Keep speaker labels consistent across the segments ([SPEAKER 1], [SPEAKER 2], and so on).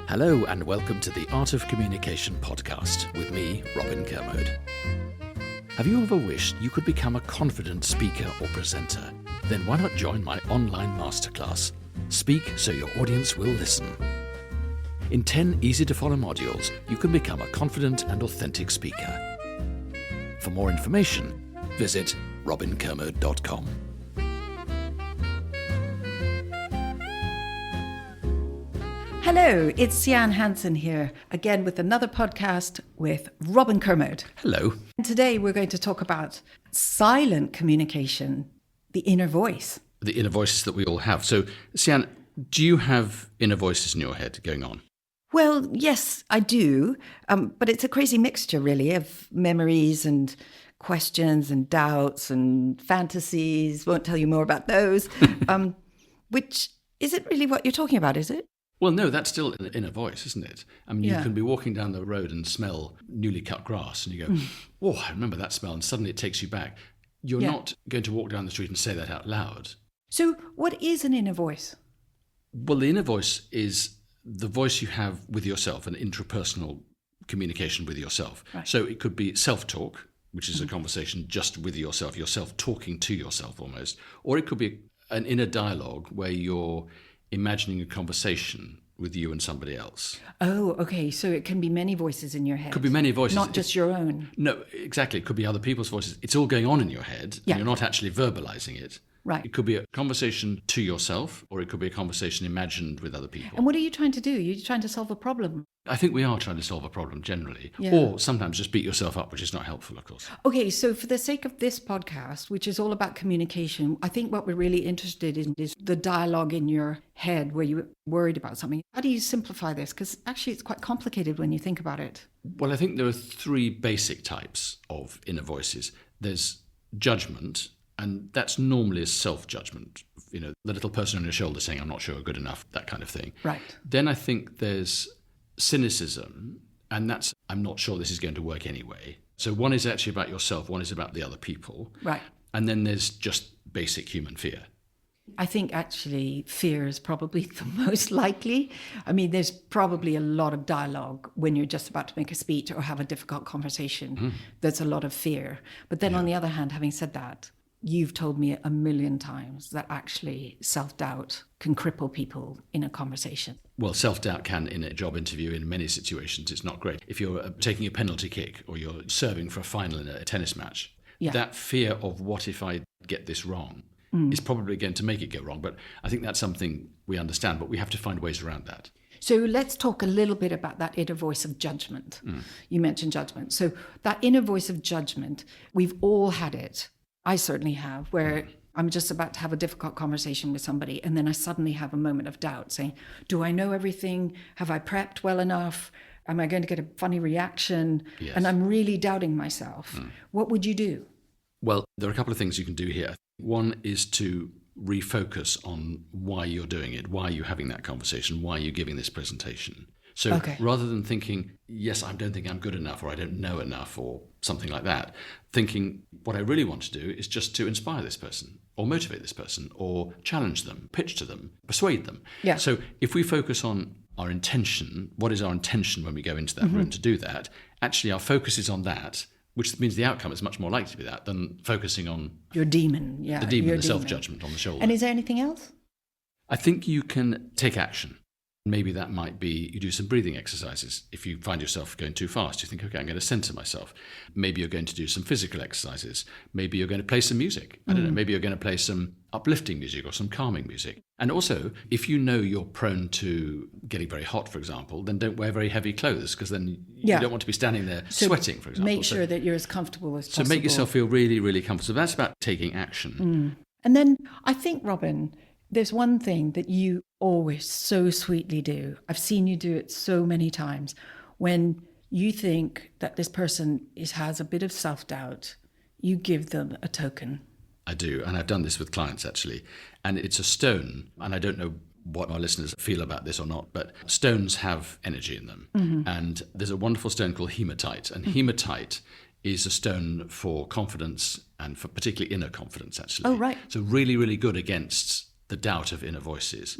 [SPEAKER 1] Hello and welcome to the Art of Communication podcast with me, Robin Kermode. Have you ever wished you could become a confident speaker or presenter? Then why not join my online masterclass, Speak So Your Audience Will Listen. In 10 easy-to-follow modules, you can become a confident and authentic speaker. For more information, visit robinkermode.com.
[SPEAKER 2] Hello, it's Sian Hansen here, again with another podcast with Robin Kermode.
[SPEAKER 1] Hello.
[SPEAKER 2] And today we're going to talk about silent communication, the inner voice.
[SPEAKER 1] The inner voices that we all have. So, Sian, do you have inner voices in your head going on?
[SPEAKER 2] Well, yes, I do, but it's a crazy mixture, really, of memories and questions and doubts and fantasies. Won't tell you more about those. Which isn't really what you're talking about, is it?
[SPEAKER 1] Well, no, that's still an inner voice, isn't it? I mean, you can be walking down the road and smell newly cut grass and you go, oh, I remember that smell, and suddenly it takes you back. You're not going to walk down the street and say that out loud.
[SPEAKER 2] So what is an inner voice?
[SPEAKER 1] Well, the inner voice is the voice you have with yourself, an intrapersonal communication with yourself. Right. So it could be self-talk, which is a conversation just with yourself talking to yourself almost, or it could be an inner dialogue where you're imagining a conversation with you and somebody else.
[SPEAKER 2] Oh, okay. So it can be many voices in your head.
[SPEAKER 1] Could be many voices.
[SPEAKER 2] Not just your own.
[SPEAKER 1] No, exactly. It could be other people's voices. It's all going on in your head.
[SPEAKER 2] Yeah.
[SPEAKER 1] And you're not actually verbalizing it.
[SPEAKER 2] Right.
[SPEAKER 1] It could be a conversation to yourself, or it could be a conversation imagined with other people.
[SPEAKER 2] And what are you trying to do? You're trying to solve a problem.
[SPEAKER 1] I think we are trying to solve a problem generally.
[SPEAKER 2] Yeah.
[SPEAKER 1] Or sometimes just beat yourself up, which is not helpful, of course.
[SPEAKER 2] Okay, so for the sake of this podcast, which is all about communication, I think what we're really interested in is the dialogue in your head where you're worried about something. How do you simplify this? Because actually it's quite complicated when you think about it.
[SPEAKER 1] Well, I think there are three basic types of inner voices. There's judgment, and that's normally a self-judgment. You know, the little person on your shoulder saying, I'm not sure, good enough, that kind of thing.
[SPEAKER 2] Right.
[SPEAKER 1] Then I think there's cynicism, and that's, I'm not sure this is going to work anyway. So one is actually about yourself, one is about the other people.
[SPEAKER 2] Right.
[SPEAKER 1] And then there's just basic human fear.
[SPEAKER 2] I think actually fear is probably the most likely. I mean, there's probably a lot of dialogue when you're just about to make a speech or have a difficult conversation. There's a lot of fear. But then on the other hand, having said that, you've told me a million times that actually self-doubt can cripple people in a conversation.
[SPEAKER 1] Well, self-doubt can, in a job interview, in many situations, it's not great. If you're taking a penalty kick or you're serving for a final in a tennis match, that fear of what if I get this wrong is probably going to make it go wrong. But I think that's something we understand, but we have to find ways around that.
[SPEAKER 2] So let's talk a little bit about that inner voice of judgment. You mentioned judgment. So that inner voice of judgment, we've all had it. I certainly have, where I'm just about to have a difficult conversation with somebody and then I suddenly have a moment of doubt saying, do I know everything? Have I prepped well enough? Am I going to get a funny reaction?
[SPEAKER 1] Yes.
[SPEAKER 2] And I'm really doubting myself. What would you do?
[SPEAKER 1] Well, there are a couple of things you can do here. One is to refocus on why you're doing it, why you're having that conversation, why you're giving this presentation. So rather than thinking, yes, I don't think I'm good enough or I don't know enough or something like that, thinking what I really want to do is just to inspire this person or motivate this person or challenge them, pitch to them, persuade them.
[SPEAKER 2] Yeah.
[SPEAKER 1] So if we focus on our intention, what is our intention when we go into that room to do that, actually our focus is on that, which means the outcome is much more likely to be that than focusing on
[SPEAKER 2] your demon. Yeah,
[SPEAKER 1] the demon, the self-judgment on the shoulder.
[SPEAKER 2] And is there anything else?
[SPEAKER 1] I think you can take action. Maybe that might be you do some breathing exercises. If you find yourself going too fast, you think, okay, I'm going to center myself. Maybe you're going to do some physical exercises. Maybe you're going to play some music. I don't know. Maybe you're going to play some uplifting music or some calming music. And also, if you know you're prone to getting very hot, for example, then don't wear very heavy clothes because then you don't want to be standing there sweating, for example.
[SPEAKER 2] Make sure that you're as comfortable as possible.
[SPEAKER 1] So make yourself feel really, really comfortable. So that's about taking action.
[SPEAKER 2] And then I think, Robin, there's one thing that you always so sweetly do. I've seen you do it so many times. When you think that this person has a bit of self-doubt, you give them a token.
[SPEAKER 1] I do, and I've done this with clients actually. And it's a stone, and I don't know what our listeners feel about this or not, but stones have energy in them. And there's a wonderful stone called hematite, and hematite is a stone for confidence and for particularly inner confidence, actually.
[SPEAKER 2] Oh, right.
[SPEAKER 1] So really, really good against the doubt of inner voices.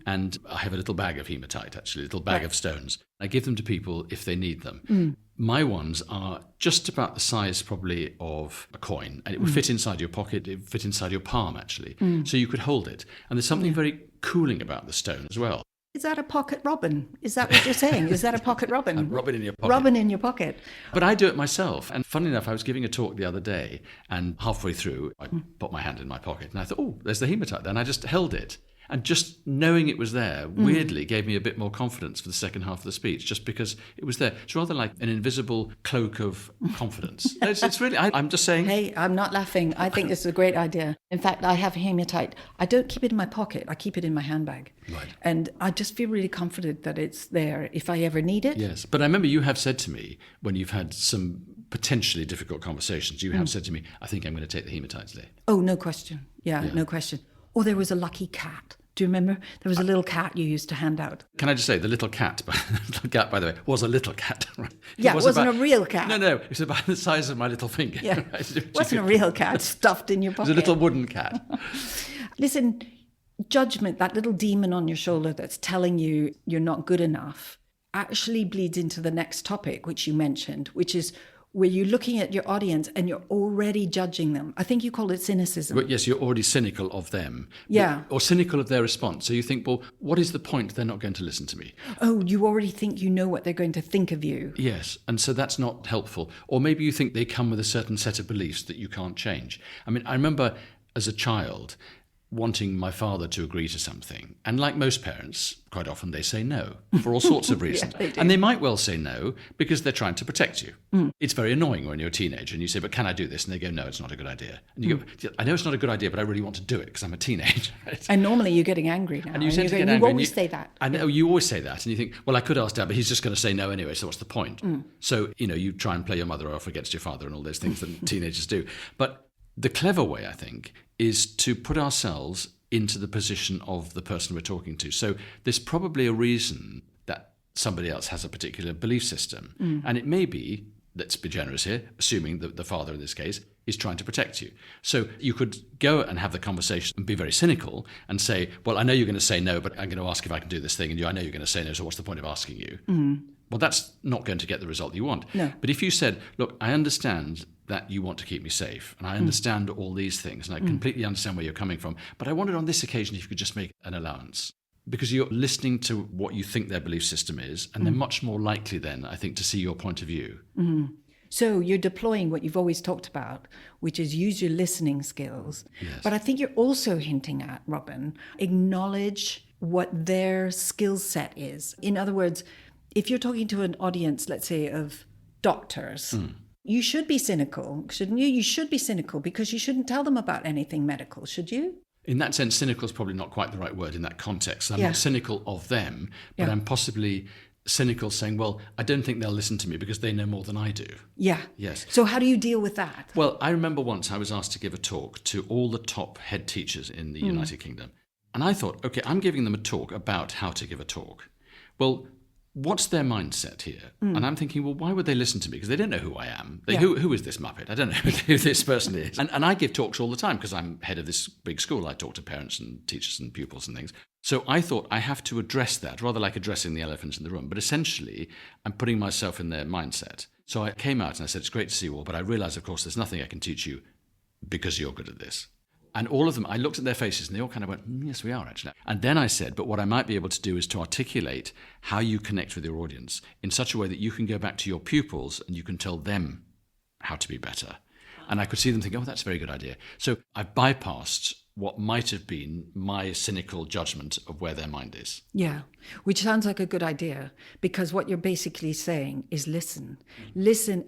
[SPEAKER 1] And I have a little bag of hematite, actually, a little bag of stones. I give them to people if they need them. My ones are just about the size probably of a coin, and it would fit inside your pocket, it would fit inside your palm, actually. So you could hold it. And there's something very cooling about the stone as well.
[SPEAKER 2] Is that a pocket robin? Is that what you're saying? Is that a pocket robin?
[SPEAKER 1] A robin in your pocket.
[SPEAKER 2] Robin in your pocket.
[SPEAKER 1] But I do it myself. And funnily enough, I was giving a talk the other day, and halfway through, I put my hand in my pocket, and I thought, oh, there's the hematite there. And I just held it. And just knowing it was there, weirdly, gave me a bit more confidence for the second half of the speech, just because it was there. It's rather like an invisible cloak of confidence. It's really, I'm just saying.
[SPEAKER 2] Hey, I'm not laughing. I think this is a great idea. In fact, I have hematite. I don't keep it in my pocket. I keep it in my handbag.
[SPEAKER 1] Right.
[SPEAKER 2] And I just feel really confident that it's there if I ever need it.
[SPEAKER 1] Yes. But I remember you have said to me, when you've had some potentially difficult conversations, you have said to me, I think I'm going to take the hematite today.
[SPEAKER 2] Oh, no question. Yeah, no question. Or there was a lucky cat. Do you remember? There was a little cat you used to hand out.
[SPEAKER 1] Can I just say, the little cat, by the way, was a little cat. Right?
[SPEAKER 2] Yeah, it wasn't a real cat.
[SPEAKER 1] No, it was about the size of my little finger.
[SPEAKER 2] Yeah, it wasn't a real cat stuffed in your pocket.
[SPEAKER 1] It was a little wooden cat.
[SPEAKER 2] Listen, judgment, that little demon on your shoulder that's telling you you're not good enough, actually bleeds into the next topic, which you mentioned, which is where you're looking at your audience and you're already judging them. I think you call it cynicism.
[SPEAKER 1] But yes, you're already cynical of them.
[SPEAKER 2] Yeah.
[SPEAKER 1] Or cynical of their response. So you think, well, what is the point? They're not going to listen to me.
[SPEAKER 2] Oh, you already think you know what they're going to think of you.
[SPEAKER 1] Yes, and so that's not helpful. Or maybe you think they come with a certain set of beliefs that you can't change. I mean, I remember as a child wanting my father to agree to something. And like most parents, quite often they say no for all sorts of reasons.
[SPEAKER 2] Yeah, they do.
[SPEAKER 1] And they might well say no because they're trying to protect you. It's very annoying when you're a teenager and you say, but can I do this? And they go, no, it's not a good idea. And you go, I know it's not a good idea, but I really want to do it because I'm a teenager. Right?
[SPEAKER 2] And normally you're getting angry now.
[SPEAKER 1] And you tend to get
[SPEAKER 2] you
[SPEAKER 1] angry.
[SPEAKER 2] always say that.
[SPEAKER 1] I know, you always say that. And you think, well, I could ask Dad, but he's just going to say no anyway, so what's the point? So, you try and play your mother off against your father and all those things that teenagers do. But the clever way, I think, is to put ourselves into the position of the person we're talking to. So there's probably a reason that somebody else has a particular belief system. And it may be, let's be generous here, assuming that the father in this case is trying to protect you. So you could go and have the conversation and be very cynical and say, well, I know you're going to say no, but I'm going to ask if I can do this thing. And I know you're going to say no, so what's the point of asking you? Well, that's not going to get the result you want.
[SPEAKER 2] No.
[SPEAKER 1] But if you said, look, I understand that you want to keep me safe, and I understand all these things, and I completely understand where you're coming from, but I wanted on this occasion if you could just make an allowance. Because you're listening to what you think their belief system is, and they're much more likely then, I think, to see your point of view.
[SPEAKER 2] So you're deploying what you've always talked about, which is use your listening skills.
[SPEAKER 1] Yes.
[SPEAKER 2] But I think you're also hinting at, Robin, acknowledge what their skill set is. In other words, if you're talking to an audience, let's say, of doctors, you should be cynical, shouldn't you? You should be cynical because you shouldn't tell them about anything medical, should you?
[SPEAKER 1] In that sense, cynical is probably not quite the right word in that context. I'm not cynical of them, but I'm possibly cynical saying, well, I don't think they'll listen to me because they know more than I do.
[SPEAKER 2] Yeah.
[SPEAKER 1] Yes.
[SPEAKER 2] So how do you deal with that?
[SPEAKER 1] Well, I remember once I was asked to give a talk to all the top head teachers in the United Kingdom. And I thought, okay, I'm giving them a talk about how to give a talk. Well, what's their mindset here? And I'm thinking, well, why would they listen to me? Because they don't know who I am. Who is this Muppet? I don't know who this person is. And I give talks all the time because I'm head of this big school. I talk to parents and teachers and pupils and things. So I thought I have to address that, rather like addressing the elephant in the room. But essentially, I'm putting myself in their mindset. So I came out and I said, it's great to see you all, but I realize, of course, there's nothing I can teach you because you're good at this. And all of them, I looked at their faces and they all kind of went, yes, we are actually. And then I said, but what I might be able to do is to articulate how you connect with your audience in such a way that you can go back to your pupils and you can tell them how to be better. And I could see them think, oh, that's a very good idea. So I bypassed what might have been my cynical judgment of where their mind is.
[SPEAKER 2] Yeah, which sounds like a good idea because what you're basically saying is listen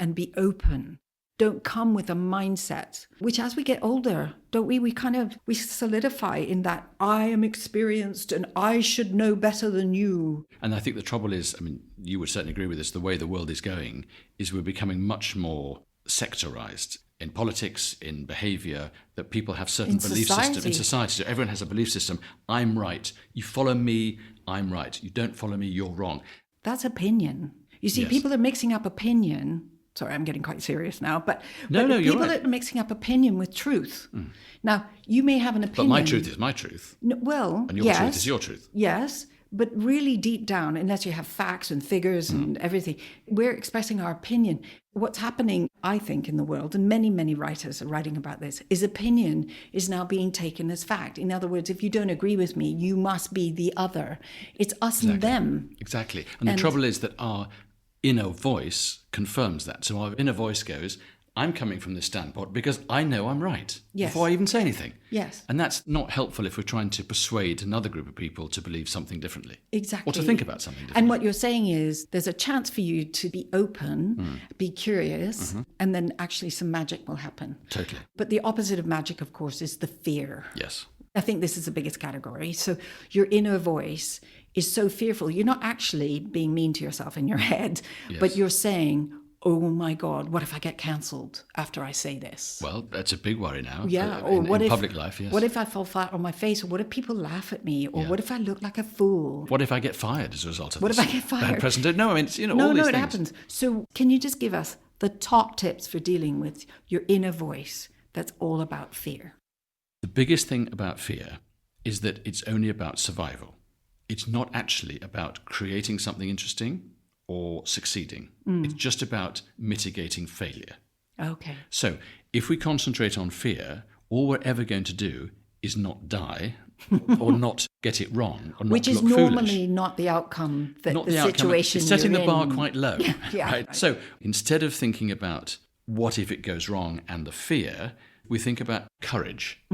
[SPEAKER 2] and be open. Don't come with a mindset, which as we get older, don't we? We solidify in that I am experienced and I should know better than you.
[SPEAKER 1] And I think the trouble is, I mean, you would certainly agree with this, the way the world is going is we're becoming much more sectorized in politics, in behavior, that people have certain belief systems in society. So everyone has a belief system. I'm right. You follow me, I'm right. You don't follow me, you're wrong.
[SPEAKER 2] That's opinion. You see,
[SPEAKER 1] Yes.
[SPEAKER 2] people are mixing up opinion Sorry, I'm getting quite serious now. But
[SPEAKER 1] No, you're
[SPEAKER 2] people
[SPEAKER 1] right.
[SPEAKER 2] that are mixing up opinion with truth. Now, you may have an opinion.
[SPEAKER 1] But my truth is my truth.
[SPEAKER 2] Well,
[SPEAKER 1] And your
[SPEAKER 2] yes,
[SPEAKER 1] truth is your truth.
[SPEAKER 2] Yes, but really deep down, unless you have facts and figures and everything, we're expressing our opinion. What's happening, I think, in the world, and many, many writers are writing about this, is opinion is now being taken as fact. In other words, if you don't agree with me, you must be the other. It's us and them.
[SPEAKER 1] Exactly. And the trouble is that our inner voice confirms that. So our inner voice goes, I'm coming from this standpoint because I know I'm right
[SPEAKER 2] Yes.
[SPEAKER 1] before I even say anything.
[SPEAKER 2] Yes.
[SPEAKER 1] And that's not helpful if we're trying to persuade another group of people to believe something differently.
[SPEAKER 2] Exactly.
[SPEAKER 1] Or to think about something differently.
[SPEAKER 2] And what you're saying is there's a chance for you to be open, be curious, and then actually some magic will happen.
[SPEAKER 1] Totally.
[SPEAKER 2] But the opposite of magic, of course, is the fear.
[SPEAKER 1] Yes.
[SPEAKER 2] I think this is the biggest category. So your inner voice is so fearful. You're not actually being mean to yourself in your head, but you're saying, oh my God, what if I get cancelled after I say this?
[SPEAKER 1] Well, that's a big worry now.
[SPEAKER 2] Yeah,
[SPEAKER 1] in,
[SPEAKER 2] or what
[SPEAKER 1] in
[SPEAKER 2] if
[SPEAKER 1] public life, yes.
[SPEAKER 2] What if I fall flat on my face, or what if people laugh at me, or what if I look like a fool?
[SPEAKER 1] What if I get fired as a result of
[SPEAKER 2] What
[SPEAKER 1] this?
[SPEAKER 2] if I get fired?
[SPEAKER 1] Bad presentation. No, I mean, it's, all
[SPEAKER 2] No,
[SPEAKER 1] these
[SPEAKER 2] it
[SPEAKER 1] things.
[SPEAKER 2] happens. So can you just give us the top tips for dealing with your inner voice that's all about fear?
[SPEAKER 1] The biggest thing about fear is that it's only about survival. It's not actually about creating something interesting or succeeding. It's just about mitigating failure.
[SPEAKER 2] Okay.
[SPEAKER 1] So if we concentrate on fear, all we're ever going to do is not die or not get it wrong or not
[SPEAKER 2] Which is
[SPEAKER 1] look
[SPEAKER 2] normally
[SPEAKER 1] foolish.
[SPEAKER 2] not the outcome that
[SPEAKER 1] Not
[SPEAKER 2] the
[SPEAKER 1] outcome.
[SPEAKER 2] situation
[SPEAKER 1] It's setting
[SPEAKER 2] you're
[SPEAKER 1] the bar
[SPEAKER 2] in.
[SPEAKER 1] quite low.
[SPEAKER 2] Yeah,
[SPEAKER 1] right?
[SPEAKER 2] right.
[SPEAKER 1] So instead of thinking about what if it goes wrong and the fear, we think about courage.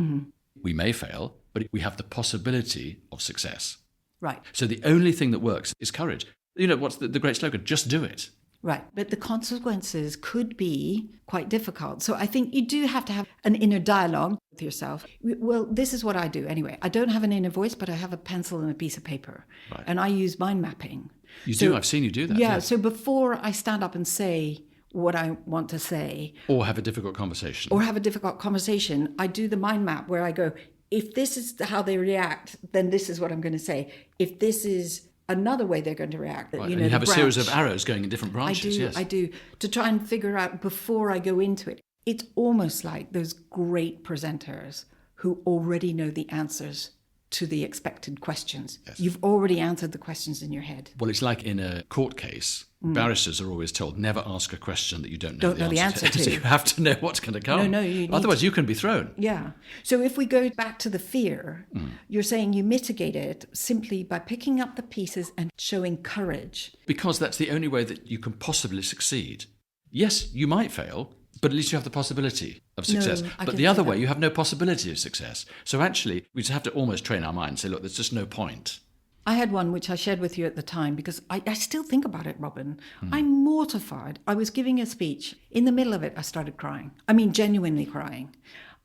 [SPEAKER 1] We may fail, but we have the possibility of success.
[SPEAKER 2] Right.
[SPEAKER 1] So the only thing that works is courage. What's the great slogan? Just do it.
[SPEAKER 2] Right. But the consequences could be quite difficult. So I think you do have to have an inner dialogue with yourself. Well, this is what I do anyway. I don't have an inner voice, but I have a pencil and a piece of paper.
[SPEAKER 1] Right.
[SPEAKER 2] And I use mind mapping.
[SPEAKER 1] You do. I've seen you do that.
[SPEAKER 2] Yeah.
[SPEAKER 1] yes.
[SPEAKER 2] So before I stand up and say what I want to say,
[SPEAKER 1] Or have a difficult conversation.
[SPEAKER 2] or have a difficult conversation, I do the mind map where I go, if this is how they react, then this is what I'm going to say. If this is another way they're going to react,
[SPEAKER 1] Right,
[SPEAKER 2] you
[SPEAKER 1] and
[SPEAKER 2] know,
[SPEAKER 1] you have
[SPEAKER 2] the
[SPEAKER 1] a series of
[SPEAKER 2] branch.
[SPEAKER 1] arrows going in different branches. yes.
[SPEAKER 2] I do, to try and figure out before I go into it. It's almost like those great presenters who already know the answers to the expected questions. You've already answered the questions in your head.
[SPEAKER 1] Well, it's like in a court case, barristers are always told, never ask a question that you don't know,
[SPEAKER 2] Don't know the answer to.
[SPEAKER 1] So you have to know what's going to come.
[SPEAKER 2] No, you need
[SPEAKER 1] Otherwise, you can be thrown.
[SPEAKER 2] Yeah. So if we go back to the fear, you're saying you mitigate it simply by picking up the pieces and showing courage.
[SPEAKER 1] Because that's the only way that you can possibly succeed. Yes, you might fail, but at least you have the possibility of success.
[SPEAKER 2] I
[SPEAKER 1] But
[SPEAKER 2] can
[SPEAKER 1] the
[SPEAKER 2] see
[SPEAKER 1] other
[SPEAKER 2] that.
[SPEAKER 1] way, you have no possibility of success. So actually, we just have to almost train our mind and say, look, there's just no point.
[SPEAKER 2] I had one which I shared with you at the time because I still think about it, Robin. I'm mortified. I was giving a speech. In the middle of it, I started crying. I mean, genuinely crying.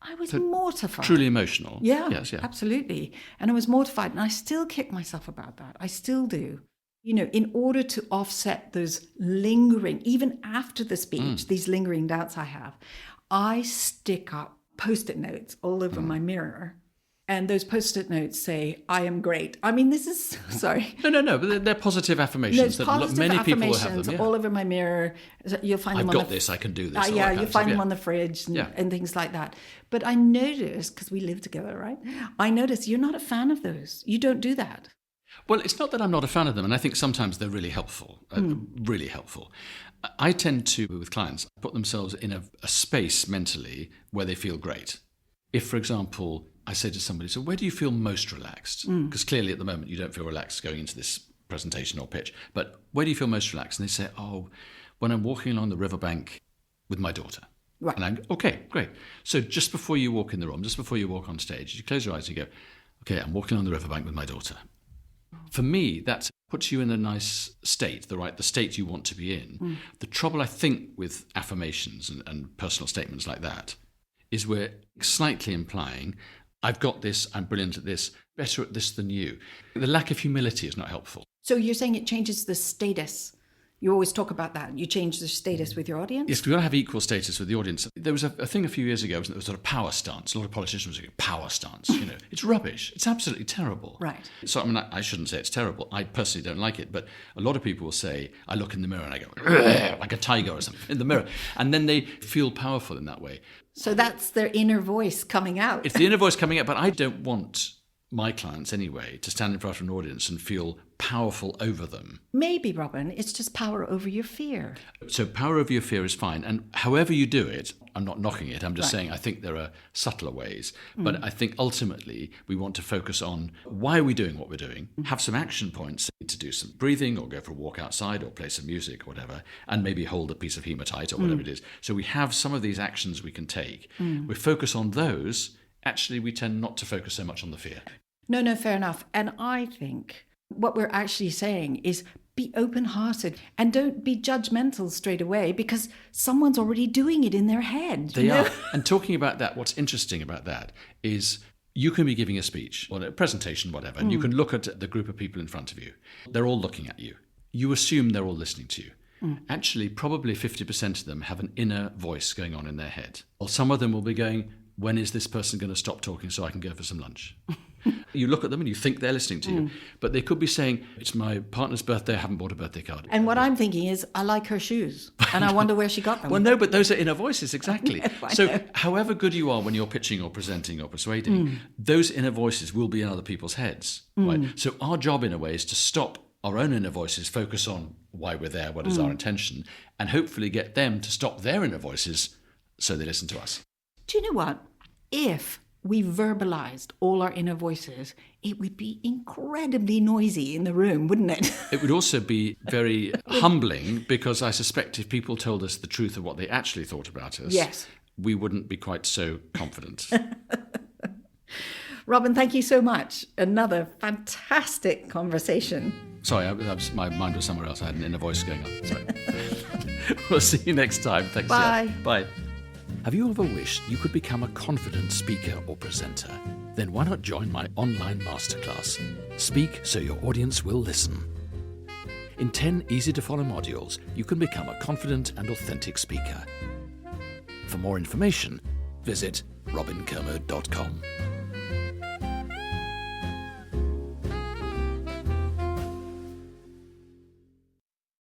[SPEAKER 2] I was mortified.
[SPEAKER 1] Truly emotional.
[SPEAKER 2] Yeah,
[SPEAKER 1] Yes, yeah.
[SPEAKER 2] absolutely. And I was mortified. And I still kick myself about that. I still do. In order to offset those lingering, even after the speech, these lingering doubts I have, I stick up Post-it notes all over my mirror. And those Post-it notes say, I am great. I mean, this is, sorry.
[SPEAKER 1] No, but they're positive affirmations.
[SPEAKER 2] No,
[SPEAKER 1] that
[SPEAKER 2] positive
[SPEAKER 1] many people will have
[SPEAKER 2] affirmations
[SPEAKER 1] them. Yeah.
[SPEAKER 2] all over my mirror. You'll find them
[SPEAKER 1] I've
[SPEAKER 2] on
[SPEAKER 1] got this, I can do this. all
[SPEAKER 2] yeah,
[SPEAKER 1] that kind
[SPEAKER 2] you
[SPEAKER 1] of
[SPEAKER 2] find
[SPEAKER 1] stuff,
[SPEAKER 2] them
[SPEAKER 1] yeah.
[SPEAKER 2] on the fridge and,
[SPEAKER 1] Yeah.
[SPEAKER 2] and things like that. But I noticed, because we live together, right? I noticed you're not a fan of those. You don't do that.
[SPEAKER 1] Well, it's not that I'm not a fan of them, and I think sometimes they're really helpful, really helpful. I tend to, with clients, put themselves in a space mentally where they feel great. If, for example, I say to somebody, so where do you feel most relaxed? Because clearly at the moment you don't feel relaxed going into this presentation or pitch, but where do you feel most relaxed? And they say, oh, when I'm walking along the riverbank with my daughter.
[SPEAKER 2] Right.
[SPEAKER 1] And I'm, okay, great. So just before you walk in the room, just before you walk on stage, you close your eyes and you go, okay, I'm walking on the riverbank with my daughter. For me, that puts you in a nice state, the state you want to be in. The trouble, I think, with affirmations and personal statements like that is we're slightly implying, I've got this, I'm brilliant at this, better at this than you. The lack of humility is not helpful.
[SPEAKER 2] So you're saying it changes the status. You always talk about that. You change the status with your audience.
[SPEAKER 1] Yes, we've got to have equal status with the audience. There was a thing a few years ago, wasn't there? It was sort of power stance. A lot of politicians were saying, power stance, It's rubbish. It's absolutely terrible.
[SPEAKER 2] Right.
[SPEAKER 1] So, I shouldn't say it's terrible. I personally don't like it. But a lot of people will say, I look in the mirror and I go, like a tiger or something in the mirror. And then they feel powerful in that way.
[SPEAKER 2] So that's their inner voice coming out.
[SPEAKER 1] It's the inner voice coming out, but I don't want my clients anyway to stand in front of an audience and feel powerful over them.
[SPEAKER 2] Maybe, Robin, it's just power over your fear.
[SPEAKER 1] So power over your fear is fine. And however you do it, I'm not knocking it. I'm just saying I think there are subtler ways. But I think ultimately we want to focus on why are we doing what we're doing, have some action points to do some breathing or go for a walk outside or play some music or whatever, and maybe hold a piece of hematite or whatever it is. So we have some of these actions we can take. We focus on those. Actually, we tend not to focus so much on the fear.
[SPEAKER 2] No, fair enough. And I think what we're actually saying is be open-hearted and don't be judgmental straight away because someone's already doing it in their head.
[SPEAKER 1] They are. And talking about that, what's interesting about that is you can be giving a speech or a presentation, whatever, and you can look at the group of people in front of you. They're all looking at you. You assume they're all listening to you. Actually, probably 50% of them have an inner voice going on in their head. Or some of them will be going, when is this person going to stop talking so I can go for some lunch? You look at them and you think they're listening to you, but they could be saying, it's my partner's birthday, I haven't bought a birthday card.
[SPEAKER 2] And what I'm thinking is, I like her shoes, and I wonder where she got them.
[SPEAKER 1] Well, no, but those are inner voices, exactly.
[SPEAKER 2] I
[SPEAKER 1] So
[SPEAKER 2] know.
[SPEAKER 1] however good you are when you're pitching or presenting or persuading, those inner voices will be in other people's heads. Right? So our job, in a way, is to stop our own inner voices, focus on why we're there, what is our intention, and hopefully get them to stop their inner voices so they listen to us.
[SPEAKER 2] Do you know what? If we verbalized all our inner voices, it would be incredibly noisy in the room, wouldn't it?
[SPEAKER 1] It would also be very humbling because I suspect if people told us the truth of what they actually thought about us,
[SPEAKER 2] Yes.
[SPEAKER 1] we wouldn't be quite so confident.
[SPEAKER 2] Robin, thank you so much. Another fantastic conversation.
[SPEAKER 1] Sorry, my mind was somewhere else. I had an inner voice going on. Sorry. We'll see you next time. Thanks.
[SPEAKER 2] Bye.
[SPEAKER 1] Yeah. Bye. Have you ever wished you could become a confident speaker or presenter? Then why not join my online masterclass, Speak So Your Audience Will Listen. In 10 easy-to-follow modules, you can become a confident and authentic speaker. For more information, visit robinkermode.com.